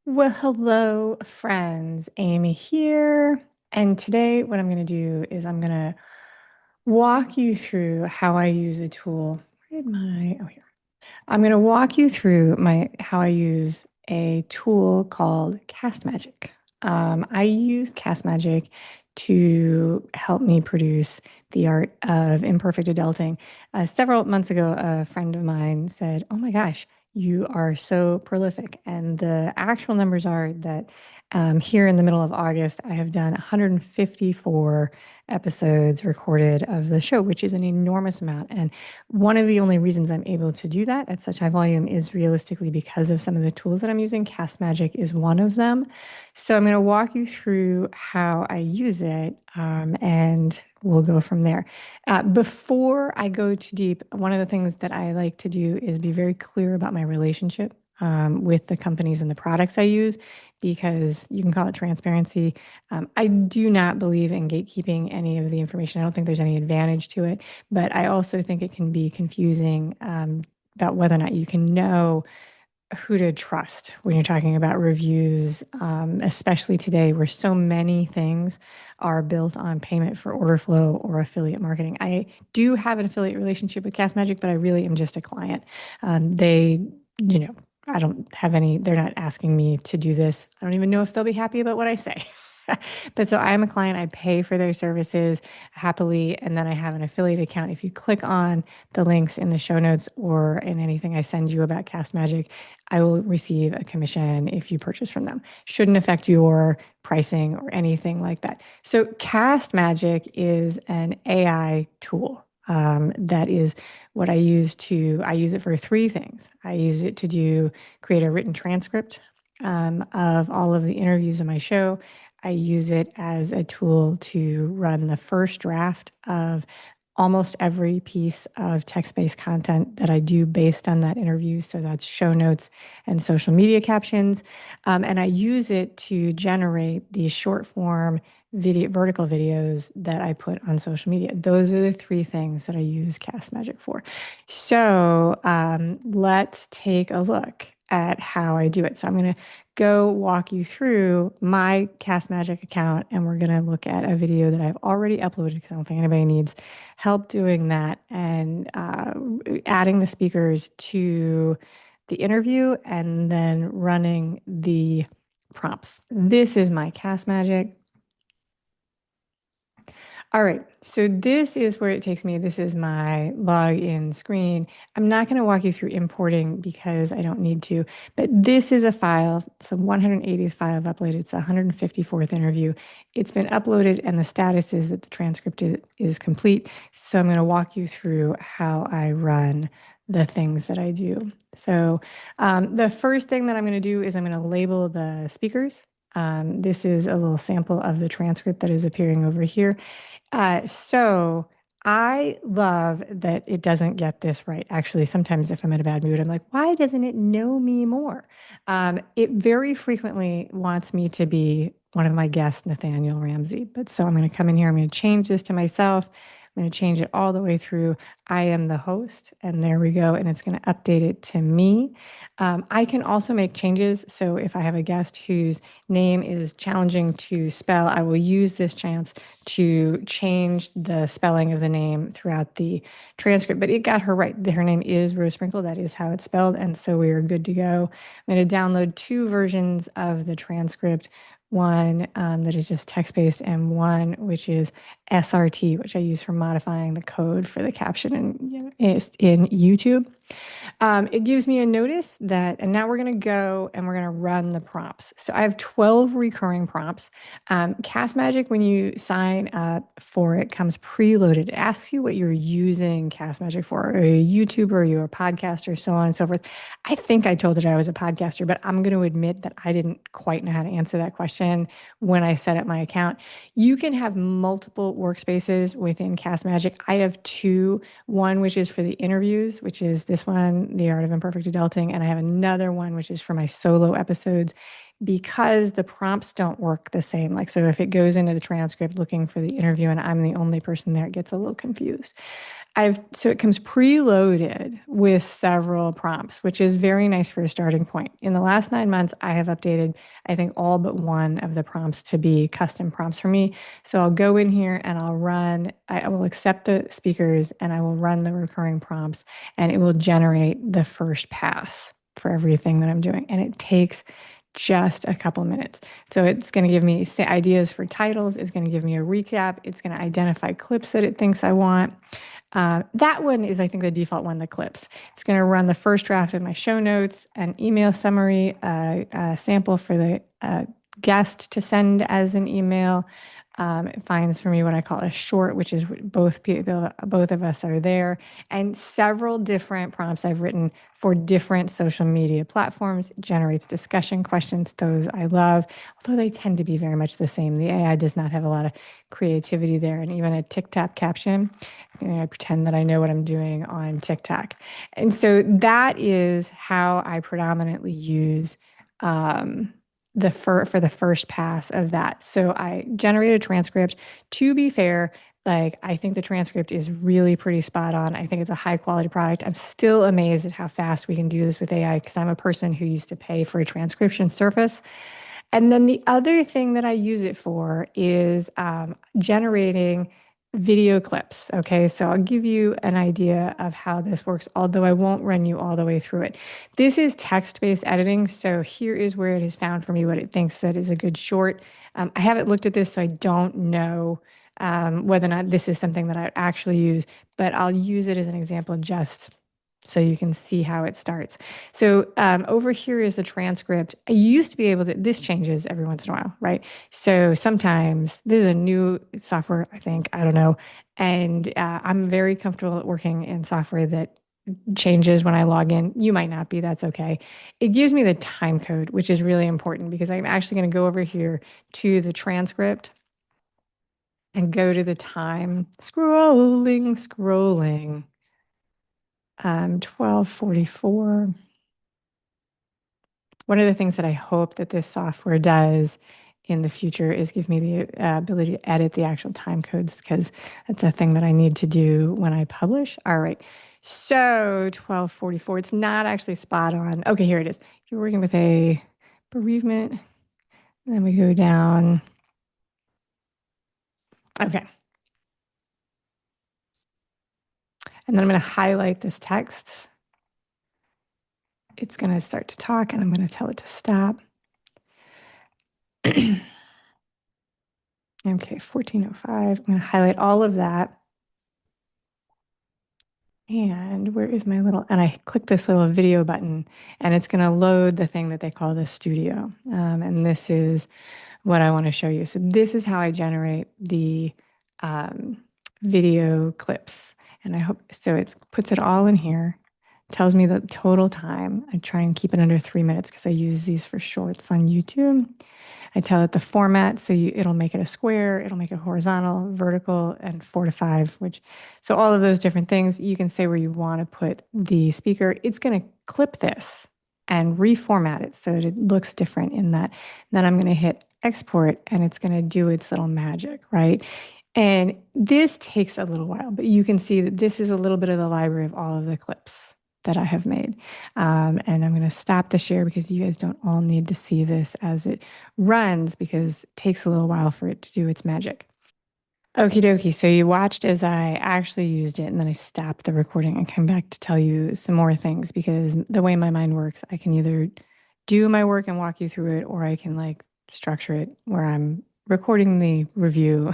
Well, hello, friends. Amy here. And today, what I'm going to do is I'm going to walk you through how I use a tool. Where did my, oh, here. I'm going to walk you through how I use a tool called Castmagic. I use Castmagic to help me produce the art of imperfect adulting. Several months ago, a friend of mine said, "Oh my gosh, you are so prolific." And the actual numbers are that here in the middle of August, I have done 154 episodes recorded of the show, which is an enormous amount. And one of the only reasons I'm able to do that at such high volume is realistically because of some of the tools that I'm using. Castmagic is one of them. So I'm going to walk you through how I use it, and we'll go from there. Before I go too deep, one of the things that I like to do is be very clear about my relationship with the companies and the products I use, because you can call it transparency. I do not believe in gatekeeping any of the information. I don't think there's any advantage to it. But I also think it can be confusing about whether or not you can know who to trust when you're talking about reviews, especially today where so many things are built on payment for order flow or affiliate marketing. I do have an affiliate relationship with Castmagic, but I really am just a client. They, you know, I don't have any, they're not asking me to do this. I don't even know if they'll be happy about what I say. But so I'm a client, I pay for their services happily, and then I have an affiliate account. If you click on the links in the show notes or in anything I send you about Castmagic, I will receive a commission if you purchase from them. Shouldn't affect your pricing or anything like that. So Castmagic is an AI tool. That is what I use it for three things. I use it to create a written transcript of all of the interviews in my show. I use it as a tool to run the first draft of almost every piece of text-based content that I do based on that interview. So that's show notes and social media captions. And I use it to generate these short form vertical videos that I put on social media. Those are the three things that I use Castmagic for. So let's take a look at how I do it. So I'm going to go walk you through my Castmagic account, and we're going to look at a video that I've already uploaded because I don't think anybody needs help doing that, and adding the speakers to the interview and then running the prompts. This is my Castmagic. All right, so this is where it takes me. This is my login screen. I'm not going to walk you through importing because I don't need to, but this is a file. It's a 180th file I've uploaded. It's a 154th interview. It's been uploaded, and the status is that the transcript is complete. So I'm going to walk you through how I run the things that I do. So the first thing that I'm going to do is I'm going to label the speakers. This is a little sample of the transcript that is appearing over here. So I love that it doesn't get this right. Actually, sometimes if I'm in a bad mood, I'm like, why doesn't it know me more? It very frequently wants me to be one of my guests, Nathaniel Ramsey. But so I'm going to come in here, I'm going to change this to myself. I'm going to change it all the way through. I am the host, and there we go. And it's going to update it to me. I can also make changes. So if I have a guest whose name is challenging to spell, I will use this chance to change the spelling of the name throughout the transcript. But it got her right. Her name is Rose Sprinkle. That is how it's spelled. And so we are good to go. I'm going to download two versions of the transcript. One that is just text-based, and one which is SRT, which I use for modifying the code for the caption in YouTube. It gives me a notice that, and now we're going to go and we're going to run the prompts. So I have 12 recurring prompts. Castmagic, when you sign up for it, comes preloaded. It asks you what you're using Castmagic for. Are you a YouTuber? Are you a podcaster? So on and so forth. I think I told it I was a podcaster, but I'm going to admit that I didn't quite know how to answer that question when I set up my account. You can have multiple workspaces within Castmagic. I have two. One which is for the interviews, which is this one, The Art of Imperfect Adulting, and I have another one which is for my solo episodes, because the prompts don't work the same. Like, so if it goes into the transcript looking for the interview and I'm the only person there, it gets a little confused. So it comes preloaded with several prompts, which is very nice for a starting point. In the last 9 months, I have updated, I think, all but one of the prompts to be custom prompts for me. So I'll go in here and I will accept the speakers and I will run the recurring prompts and it will generate the first pass for everything that I'm doing. And it takes just a couple minutes. So it's going to give me ideas for titles. It's going to give me a recap. It's going to identify clips that it thinks I want. That one is, I think, the default one, the clips. It's going to run the first draft of my show notes, an email summary, a sample for the guest to send as an email. It finds for me what I call a short, which is both of us are there, and several different prompts I've written for different social media platforms. It generates discussion questions. Those I love, although they tend to be very much the same. The AI does not have a lot of creativity there, and even a TikTok caption. I pretend that I know what I'm doing on TikTok, and so that is how I predominantly use. For the first pass of that. So I generated a transcript. To be fair, like I think the transcript is really pretty spot on. I think it's a high quality product. I'm still amazed at how fast we can do this with AI because I'm a person who used to pay for a transcription service. And then the other thing that I use it for is generating video clips. Okay, so I'll give you an idea of how this works, although I won't run you all the way through it. This is text-based editing, so here is where it has found for me what it thinks that is a good short. I haven't looked at this, so I don't know whether or not this is something that I would actually use, but I'll use it as an example just so you can see how it starts. So over here is the transcript. I used to be able to, this changes every once in a while, right? So sometimes this is a new software, I think, I don't know. And I'm very comfortable working in software that changes when I log in. You might not be, that's okay. It gives me the time code, which is really important because I'm actually going to go over here to the transcript and go to the time. Scrolling. 12:44. One of the things that I hope that this software does in the future is give me the ability to edit the actual time codes because that's a thing that I need to do when I publish. All right. So 12:44. It's not actually spot on. Okay, here it is. You're working with a bereavement. And then we go down. Okay. And then I'm going to highlight this text. It's going to start to talk and I'm going to tell it to stop. Okay, 14:05. I'm going to highlight all of that. And where is my little, and I click this little video button and it's going to load the thing that they call the studio. And this is what I want to show you. So this is how I generate the um, video clips. And I hope, so it puts it all in here, tells me the total time. I try and keep it under 3 minutes because I use these for shorts on YouTube. I tell it the format, so it'll make it a square, it'll make it horizontal, vertical, and 4:5, so all of those different things. You can say where you want to put the speaker. It's going to clip this and reformat it so that it looks different in that. Then I'm going to hit export and it's going to do its little magic, right? And this takes a little while, but you can see that this is a little bit of the library of all of the clips that I have made. And I'm going to stop the share because you guys don't all need to see this as it runs because it takes a little while for it to do its magic. Okie dokie. So you watched as I actually used it and then I stopped the recording and come back to tell you some more things because the way my mind works, I can either do my work and walk you through it or I can like structure it where I'm recording the review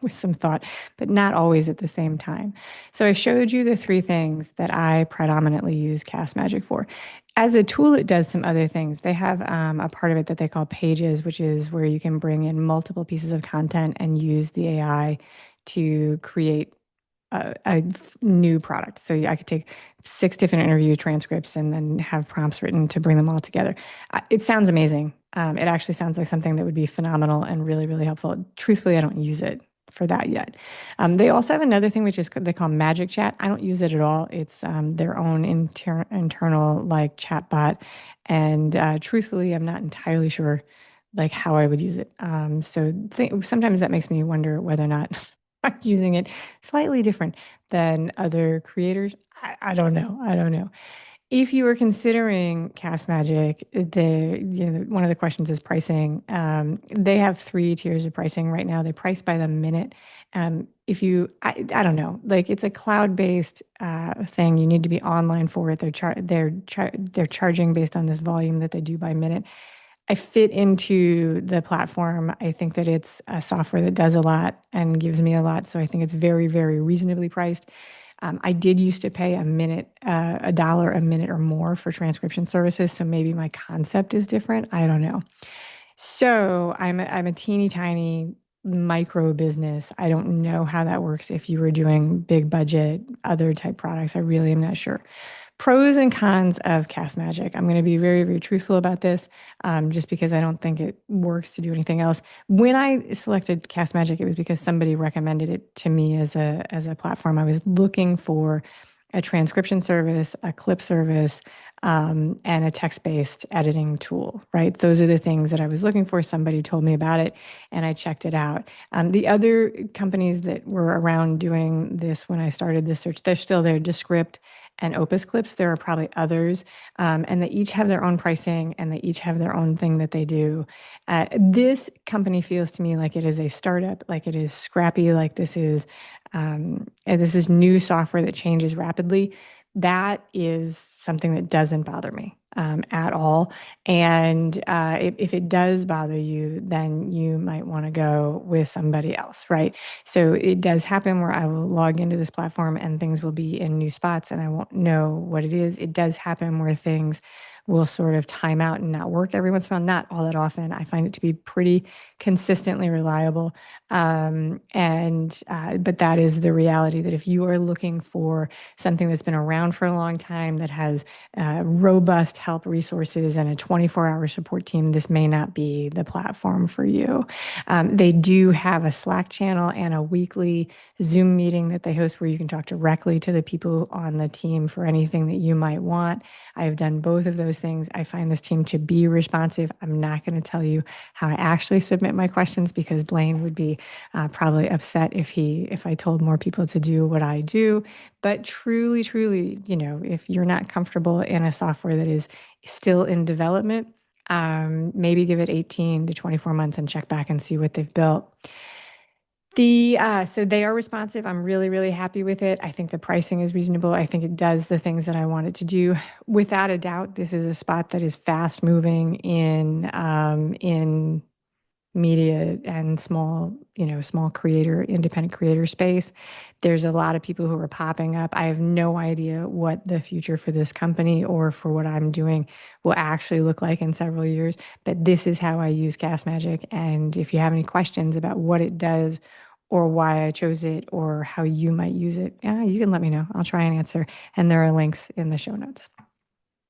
with some thought, but not always at the same time. So I showed you the three things that I predominantly use Castmagic for. As a tool, it does some other things. They have a part of it that they call pages, which is where you can bring in multiple pieces of content and use the AI to create a new product. So I could take 6 different interview transcripts and then have prompts written to bring them all together. It sounds amazing. It actually sounds like something that would be phenomenal and really, really helpful. Truthfully, I don't use it for that yet. They also have another thing, which is they call Magic Chat. I don't use it at all. It's their own internal like chat bot. And truthfully, I'm not entirely sure like how I would use it. So sometimes that makes me wonder whether or not I'm using it slightly different than other creators. I don't know. I don't know. If you were considering Castmagic, one of the questions is pricing. They have three tiers of pricing right now. They price by the minute. If you, I don't know, like it's a cloud-based thing. You need to be online for it. They're charging based on this volume that they do by minute. I fit into the platform. I think that it's a software that does a lot and gives me a lot. So I think it's very, very reasonably priced. I did used to pay a dollar a minute or more for transcription services. So maybe my concept is different. I don't know. So I'm a teeny tiny micro business. I don't know how that works if you were doing big budget, other type products. I really am not sure. Pros and cons of Castmagic. I'm going to be very, very truthful about this, just because I don't think it works to do anything else. When I selected Castmagic, it was because somebody recommended it to me as a platform. I was looking for a transcription service, a clip service, and a text-based editing tool, right? Those are the things that I was looking for. Somebody told me about it, and I checked it out. The other companies that were around doing this when I started this search, they're still there, Descript and Opus Clips. There are probably others, and they each have their own pricing, and they each have their own thing that they do. This company feels to me like it is a startup, like it is scrappy, like and this is new software that changes rapidly. That is something that doesn't bother me at all. And if it does bother you, then you might want to go with somebody else, right? So it does happen where I will log into this platform and things will be in new spots and I won't know what it is. It does happen where things will sort of time out and not work every once in a while, not all that often. I find it to be pretty consistently reliable. But that is the reality that if you are looking for something that's been around for a long time, that has robust help resources and a 24-hour support team, this may not be the platform for you. They do have a Slack channel and a weekly Zoom meeting that they host where you can talk directly to the people on the team for anything that you might want. I've done both of those things. I find this team to be responsive. I'm not going to tell you how I actually submit my questions because Blaine would be probably upset if I told more people to do what I do. But truly, truly, if you're not comfortable in a software that is still in development, maybe give it 18 to 24 months and check back and see what they've built. So they are responsive. I'm really, really happy with it. I think the pricing is reasonable. I think it does the things that I want it to do. Without a doubt, this is a spot that is fast moving in media and small independent creator space. There's a lot of people who are popping up. I have no idea what the future for this company or for what I'm doing will actually look like in several years, but this is how I use Castmagic. And if you have any questions about what it does or why I chose it or how you might use it, you can let me know. I'll try and answer. And there are links in the show notes.